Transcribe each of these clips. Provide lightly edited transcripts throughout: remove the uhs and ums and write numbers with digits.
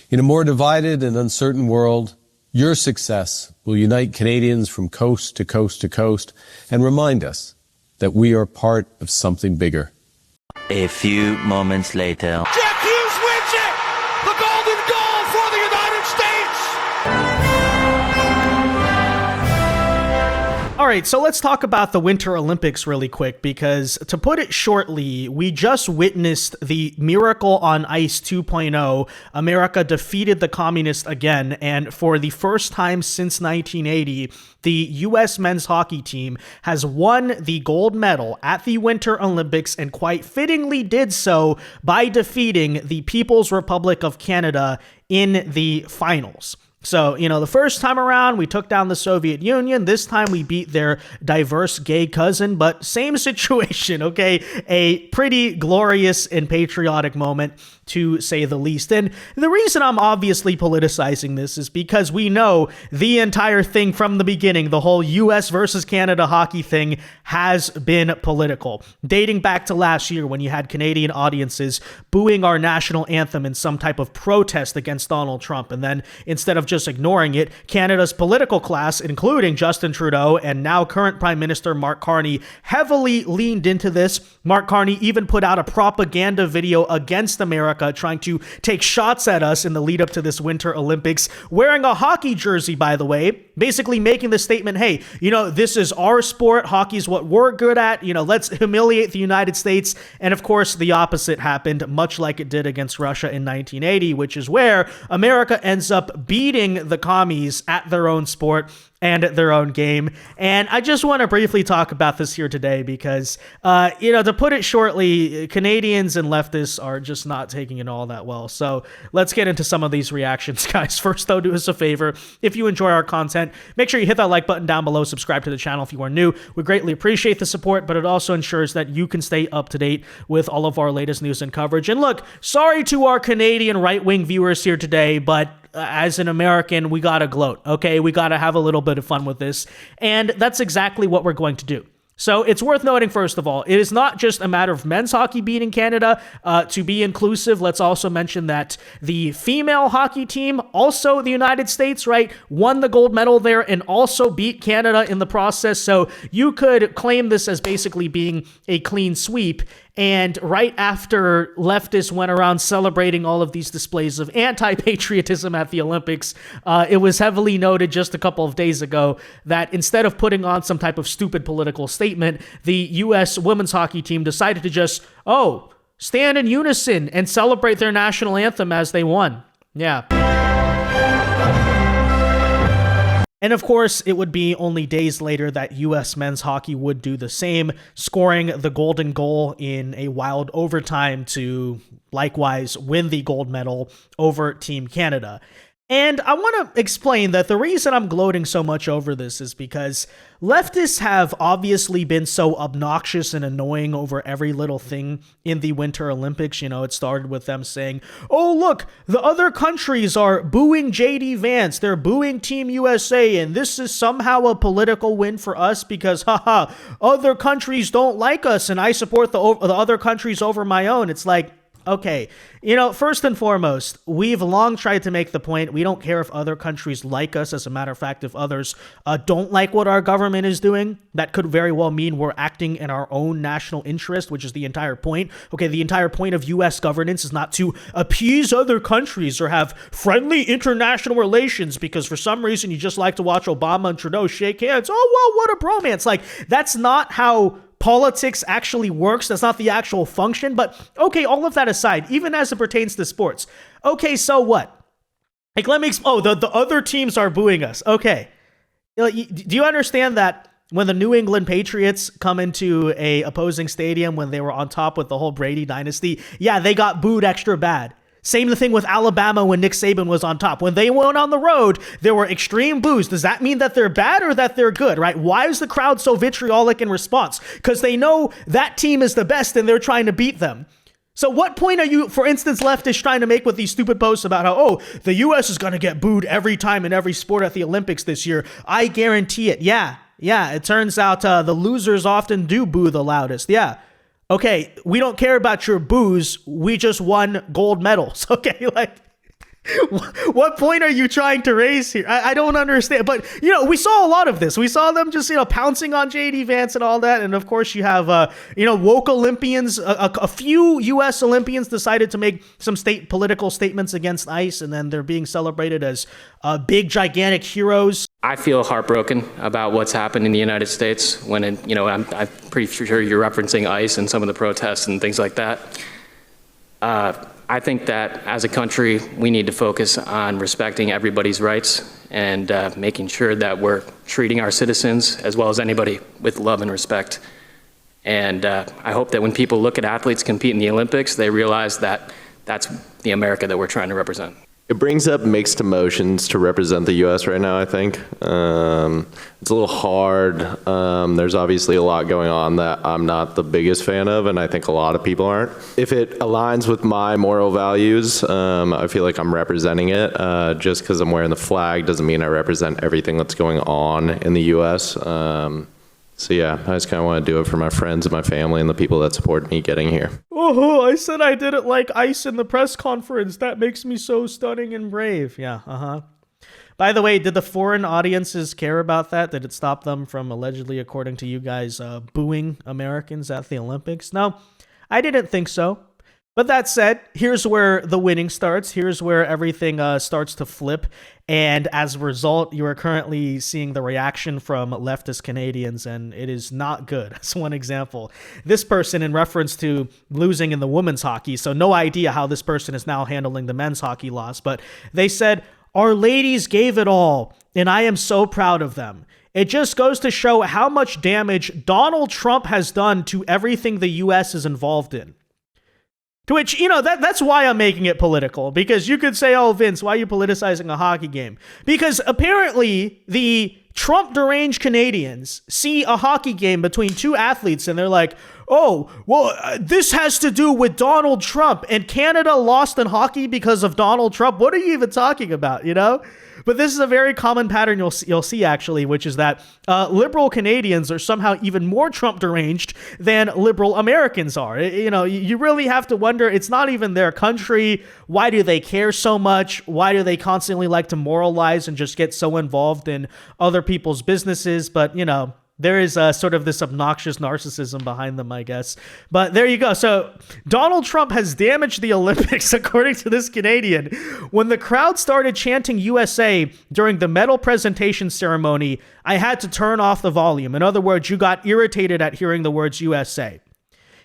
In a more divided and uncertain world, your success will unite Canadians from coast to coast to coast and remind us that we are part of something bigger. A few moments later. Jack Hughes wins it! The golden goal for the United States! All right, so let's talk about the Winter Olympics really quick, because to put it shortly, we just witnessed the Miracle on Ice 2.0. America defeated the communists again, and for the first time since 1980, the U.S. men's hockey team has won the gold medal at the Winter Olympics, and quite fittingly did so by defeating the People's Republic of Canada in the finals. So, the first time around, we took down the Soviet Union. This time we beat their diverse gay cousin, but same situation, okay? A pretty glorious and patriotic moment, to say the least. And the reason I'm obviously politicizing this is because we know the entire thing from the beginning, the whole US versus Canada hockey thing, has been political. Dating back to last year when you had Canadian audiences booing our national anthem in some type of protest against Donald Trump. And then instead of just ignoring it, Canada's political class, including Justin Trudeau and now current Prime Minister Mark Carney, heavily leaned into this. Mark Carney even put out a propaganda video against America, trying to take shots at us in the lead up to this Winter Olympics, wearing a hockey jersey, by the way, basically making the statement, hey, this is our sport. Hockey's what we're good at. Let's humiliate the United States. And of course, the opposite happened, much like it did against Russia in 1980, which is where America ends up beating the commies at their own sport and their own game. And I just want to briefly talk about this here today because, to put it shortly, Canadians and leftists are just not taking it all that well. So let's get into some of these reactions, guys. First, though, do us a favor. If you enjoy our content, make sure you hit that like button down below, subscribe to the channel if you are new. We greatly appreciate the support, but it also ensures that you can stay up to date with all of our latest news and coverage. And look, sorry to our Canadian right-wing viewers here today, but as an American, we gotta gloat, okay? We gotta have a little bit of fun with this, and that's exactly what we're going to do. So it's worth noting, first of all, it is not just a matter of men's hockey beating Canada. To be inclusive, let's also mention that the female hockey team, also the United States, right, won the gold medal there and also beat Canada in the process. So you could claim this as basically being a clean sweep. And right after leftists went around celebrating all of these displays of anti-patriotism at the Olympics, it was heavily noted just a couple of days ago that instead of putting on some type of stupid political statement, the U.S. women's hockey team decided to just, stand in unison and celebrate their national anthem as they won. Yeah. And of course, it would be only days later that U.S. men's hockey would do the same, scoring the golden goal in a wild overtime to likewise win the gold medal over Team Canada. And I want to explain that the reason I'm gloating so much over this is because leftists have obviously been so obnoxious and annoying over every little thing in the Winter Olympics. It started with them saying, oh, look, the other countries are booing J.D. Vance. They're booing Team USA, and this is somehow a political win for us because, other countries don't like us, and I support the other countries over my own. It's like, okay, first and foremost, we've long tried to make the point, we don't care if other countries like us. As a matter of fact, if others don't like what our government is doing, that could very well mean we're acting in our own national interest, which is the entire point. Okay, the entire point of U.S. governance is not to appease other countries or have friendly international relations because for some reason you just like to watch Obama and Trudeau shake hands. Oh, well, what a bromance. Like, that's not how politics actually works. That's not the actual function. But okay, all of that aside, even as it pertains to sports, okay, so what? Like, let me the other teams are booing us. Okay, do you understand that when the New England Patriots come into a opposing stadium when they were on top with the whole Brady dynasty, yeah, they got booed extra bad. Same thing with Alabama when Nick Saban was on top. When they went on the road, there were extreme boos. Does that mean that they're bad or that they're good, right? Why is the crowd so vitriolic in response? Because they know that team is the best and they're trying to beat them. So what point are you, for instance, leftists trying to make with these stupid posts about how, the U.S. is going to get booed every time in every sport at the Olympics this year? I guarantee it. Yeah, it turns out the losers often do boo the loudest. Yeah. Okay, we don't care about your boos. We just won gold medals. Okay, What point are you trying to raise here? I don't understand. But, we saw a lot of this. We saw them just, pouncing on J.D. Vance and all that. And of course, you have, woke Olympians. A few U.S. Olympians decided to make some political statements against ICE, and then they're being celebrated as big, gigantic heroes. I feel heartbroken about what's happened in the United States when, I'm pretty sure you're referencing ICE and some of the protests and things like that. I think that as a country, we need to focus on respecting everybody's rights and making sure that we're treating our citizens as well as anybody with love and respect. And I hope that when people look at athletes compete in the Olympics, they realize that that's the America that we're trying to represent. It brings up mixed emotions to represent the U.S. right now, I think. It's a little hard. There's obviously a lot going on that I'm not the biggest fan of, and I think a lot of people aren't. If it aligns with my moral values, I feel like I'm representing it. Just because I'm wearing the flag doesn't mean I represent everything that's going on in the U.S. So yeah, I just kind of want to do it for my friends and my family and the people that support me getting here. Oh, I said I didn't like ICE in the press conference. That makes me so stunning and brave. Yeah, By the way, did the foreign audiences care about that? Did it stop them from allegedly, according to you guys, booing Americans at the Olympics? No, I didn't think so. But that said, here's where the winning starts. Here's where everything starts to flip. And as a result, you are currently seeing the reaction from leftist Canadians, and it is not good. That's one example. This person, in reference to losing in the women's hockey, so no idea how this person is now handling the men's hockey loss, but they said, "Our ladies gave it all, and I am so proud of them. It just goes to show how much damage Donald Trump has done to everything the U.S. is involved in." To which, that's why I'm making it political, because you could say, "Oh, Vince, why are you politicizing a hockey game?" Because apparently the Trump deranged Canadians see a hockey game between two athletes and they're like, "Oh, well, this has to do with Donald Trump, and Canada lost in hockey because of Donald Trump. What are you even talking about?" But this is a very common pattern you'll see, actually, which is that liberal Canadians are somehow even more Trump deranged than liberal Americans are. You really have to wonder, it's not even their country. Why do they care so much? Why do they constantly like to moralize and just get so involved in other people's businesses? But, there is sort of this obnoxious narcissism behind them, I guess. But there you go. So Donald Trump has damaged the Olympics, according to this Canadian. When the crowd started chanting USA during the medal presentation ceremony, I had to turn off the volume. In other words, you got irritated at hearing the words USA.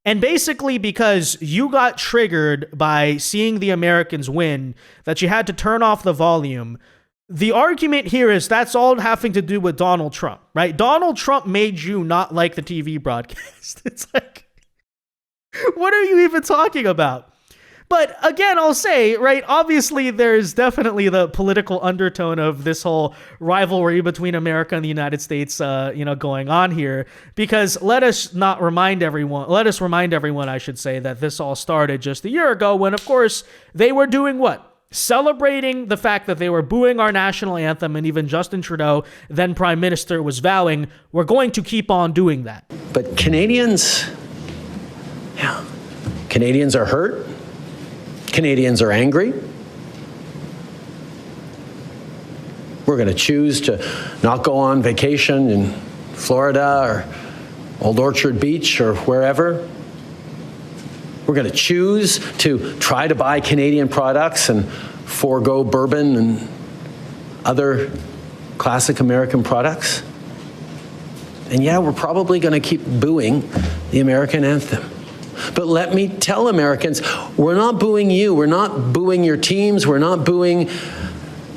And basically because you got triggered by seeing the Americans win, that you had to turn off the volume. The argument here is that's all having to do with Donald Trump, right? Donald Trump made you not like the TV broadcast. It's like, what are you even talking about? But again, I'll say, right, obviously there's definitely the political undertone of this whole rivalry between America and the United States, going on here, because let us remind everyone, I should say, that this all started just a year ago when, of course, they were doing what? Celebrating the fact that they were booing our national anthem, and even Justin Trudeau, then Prime Minister, was vowing, we're going to keep on doing that. But Canadians are hurt. Canadians are angry. We're going to choose to not go on vacation in Florida or Old Orchard Beach or wherever. We're going to choose to try to buy Canadian products and forego bourbon and other classic American products. And yeah, we're probably going to keep booing the American anthem. But let me tell Americans, we're not booing you. We're not booing your teams. We're not booing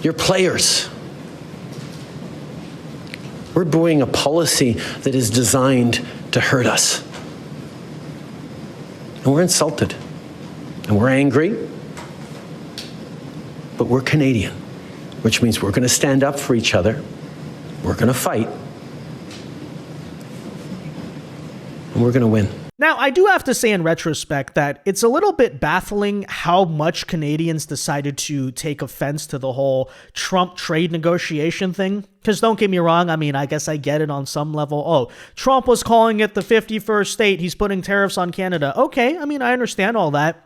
your players. We're booing a policy that is designed to hurt us. And we're insulted, and we're angry, but we're Canadian, which means we're going to stand up for each other, we're going to fight, and we're going to win. Now, I do have to say in retrospect that it's a little bit baffling how much Canadians decided to take offense to the whole Trump trade negotiation thing. Because don't get me wrong, I guess I get it on some level. Oh, Trump was calling it the 51st state. He's putting tariffs on Canada. Okay, I understand all that.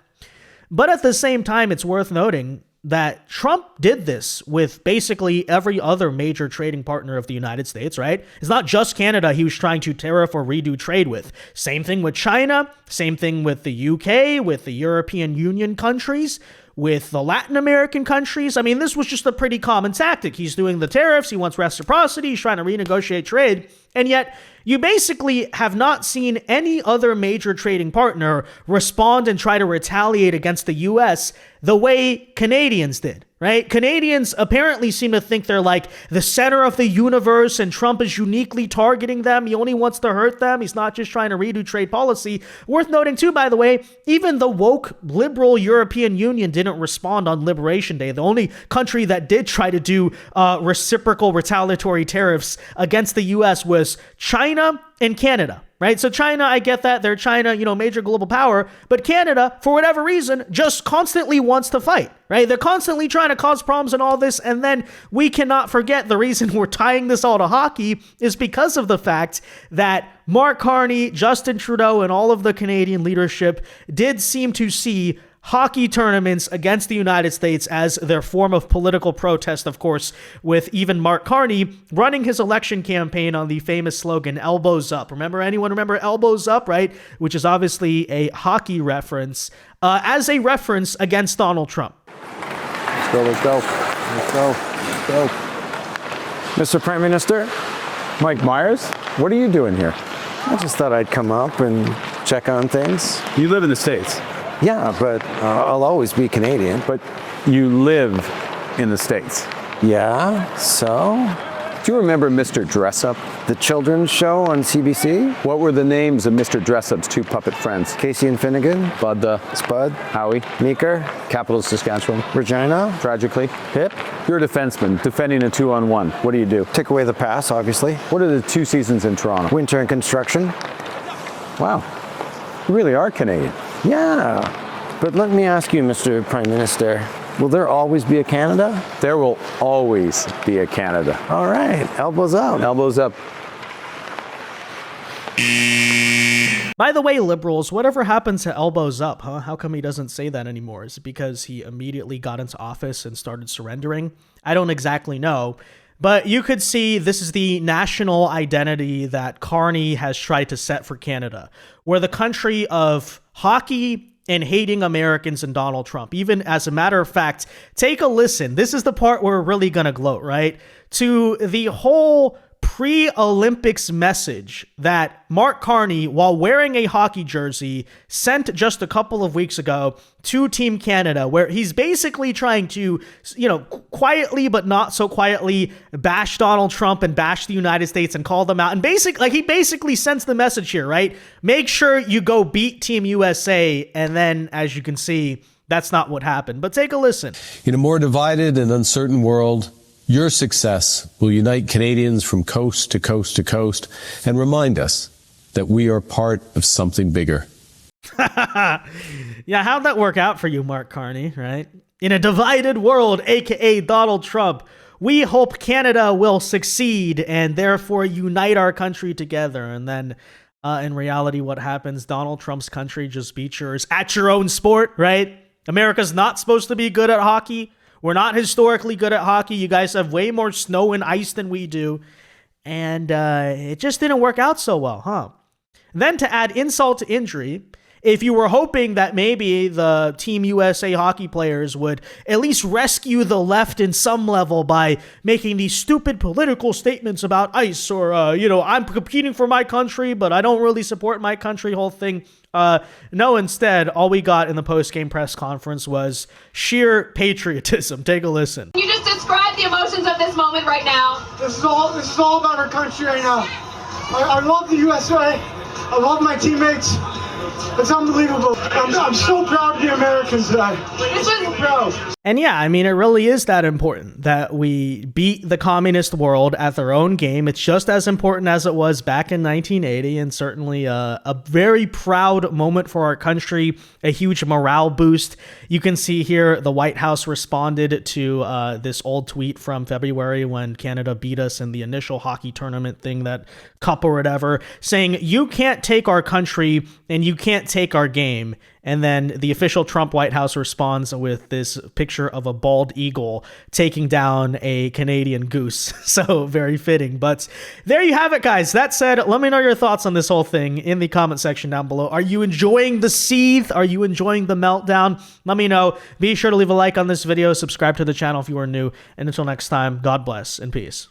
But at the same time, it's worth noting that Trump did this with basically every other major trading partner of the United States, right? It's not just Canada he was trying to tariff or redo trade with. Same thing with China, same thing with the UK, with the European Union countries, with the Latin American countries. I mean, this was just a pretty common tactic. He's doing the tariffs, he wants reciprocity, he's trying to renegotiate trade, and yet you basically have not seen any other major trading partner respond and try to retaliate against the US the way Canadians did, right? Canadians apparently seem to think they're like the center of the universe and Trump is uniquely targeting them. He only wants to hurt them. He's not just trying to redo trade policy. Worth noting too, by the way, even the woke liberal European Union didn't respond on Liberation Day. The only country that did try to do reciprocal retaliatory tariffs against the US was China and Canada, right? So China, I get that. They're China, major global power. But Canada, for whatever reason, just constantly wants to fight, right? They're constantly trying to cause problems and all this. And then we cannot forget the reason we're tying this all to hockey is because of the fact that Mark Carney, Justin Trudeau, and all of the Canadian leadership did seem to see hockey tournaments against the United States as their form of political protest, of course, with even Mark Carney running his election campaign on the famous slogan, elbows up. Anyone remember elbows up, right? Which is obviously a hockey reference, as a reference against Donald Trump. Let's go. Mr. Prime Minister, Mike Myers, what are you doing here? I just thought I'd come up and check on things. You live in the States. Yeah, but I'll always be Canadian. But you live in the States. Yeah, so? Do you remember Mr. Dressup? The children's show on CBC? What were the names of Mr. Dressup's two puppet friends? Casey and Finnegan? Bud the Spud? Howie? Meeker? Capital Saskatchewan? Regina? Tragically? Hip? You're a defenseman defending a 2-on-1. What do you do? Take away the pass, obviously. What are the two seasons in Toronto? Winter and construction. Wow. You really are Canadian. Yeah, but let me ask you, Mr. Prime Minister, will there always be a Canada? There will always be a Canada. All right, elbows up. Elbows up. By the way, liberals, whatever happens to elbows up, huh? How come he doesn't say that anymore? Is it because he immediately got into office and started surrendering? I don't exactly know. But you could see this is the national identity that Carney has tried to set for Canada. We're the country of hockey and hating Americans and Donald Trump. Even as a matter of fact, take a listen. This is the part where we're really going to gloat, right? To the whole pre-Olympics message that Mark Carney, while wearing a hockey jersey, sent just a couple of weeks ago to Team Canada, where he's basically trying to, quietly but not so quietly bash Donald Trump and bash the United States and call them out. And he basically sends the message here, right? Make sure you go beat Team USA. And then, as you can see, that's not what happened. But take a listen. In a more divided and uncertain world, your success will unite Canadians from coast to coast to coast and remind us that we are part of something bigger. Yeah, how'd that work out for you, Mark Carney, right? In a divided world, aka Donald Trump, we hope Canada will succeed and therefore unite our country together. And then in reality, what happens? Donald Trump's country just beats yours at your own sport, right? America's not supposed to be good at hockey. We're not historically good at hockey. You guys have way more snow and ice than we do. And it just didn't work out so well, huh? Then to add insult to injury, if you were hoping that maybe the Team USA hockey players would at least rescue the left in some level by making these stupid political statements about ICE or, I'm competing for my country, but I don't really support my country whole thing. No, instead, all we got in the post-game press conference was sheer patriotism. Take a listen. Can you just describe the emotions of this moment right now? This is all about our country right now. I love the USA. I love my teammates. It's unbelievable. I'm so proud to be American today. So proud. And yeah, I mean, it really is that important that we beat the communist world at their own game. It's just as important as it was back in 1980, and certainly a very proud moment for our country, a huge morale boost. You can see here the White House responded to this old tweet from February when Canada beat us in the initial hockey tournament thing, that cup or whatever, saying, "You can't take our country and you can't take our game. And then the official Trump White House responds with this picture of a bald eagle taking down a Canadian goose. So very fitting. But there you have it, guys. That said, let me know your thoughts on this whole thing in the comment section down below. Are you enjoying the seethe? Are you enjoying the meltdown? Let me know. Be sure to leave a like on this video. Subscribe to the channel if you are new. And until next time, God bless and peace.